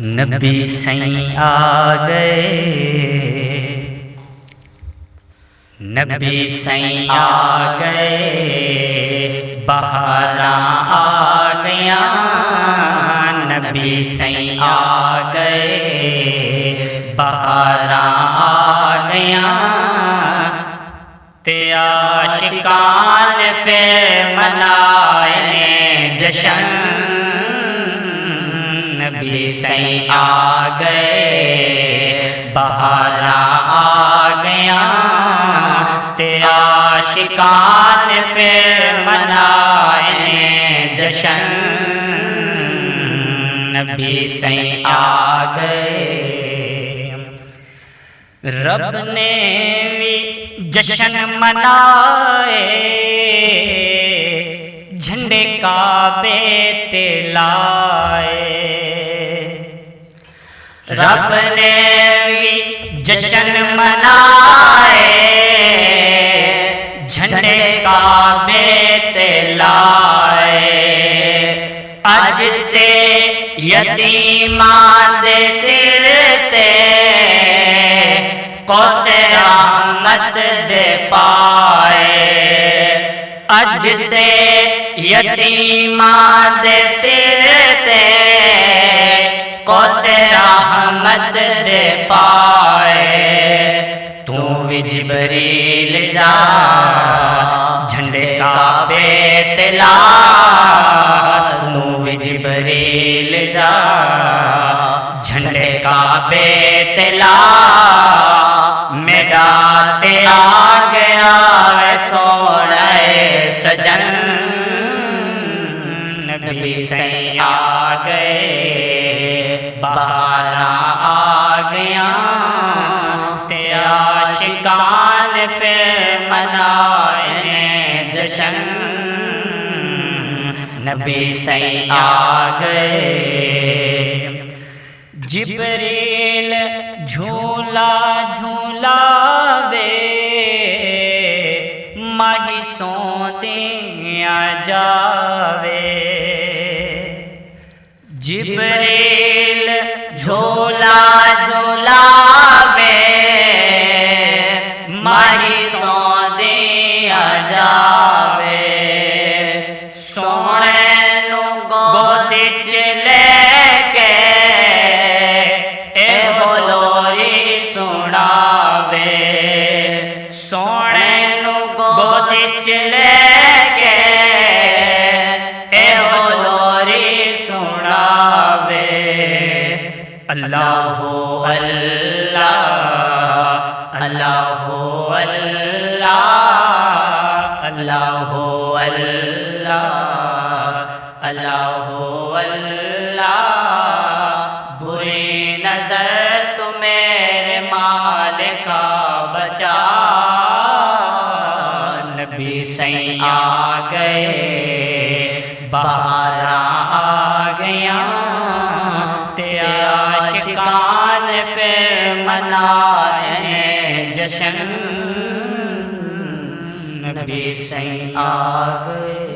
نبی سائیں آ گئے، نبی سائیں آ گئے، بہاراں آ گیاں، نبی سائیں آ گئے، بہاراں آ گیاں، تے عاشقان پھر منائیں جشن، نبی سائیں آ گئے، بہاراں آ گیاں، تے عاشقان پھر منائیں جشن، نبی سائیں آ گئے۔ رب نے بھی جشن منائے، جھنڈے کعبے تے لائے، رب نے بھی جشن منائے، جھنڈے کعبے تے لائے، اج تے یتیماں دے سر تے قوس رحمت دے پائے، اج تے یتیماں دے سر تے قوس رحمت دے پائے، تو وی جبریل جا جھنڈے کعبے تے لا، تو وی جبریل جا جھنڈے کعبے تے لا، میرا تے آ گیا ہے سونے سجن، نبی سائیں آ گئے، بہاراں آ گیاں، تے عاشقان پھر منائیں جشن، نبی سائیں آ گئے۔ جبریل جھولا جھولاوے، ماہی سوندیاں جاوے، جبریل جھولا جھولاوے، ماہی سوندیاں جاوے، سونے نو گود وچ لے کے ایہو لوری سناوے، سونے نو گود وچ لے کے ایہو لوری سناوے، اللہ اللہ اللہ اللہ اللہ اللہ اللہ اللہ، بری نظر تو میرے مالکا بچا، نبی سائیں آ گئے، بہاراں آ گیاں، تے عاشقان پھر منائیں جشن، نبی سائیں آ گئے۔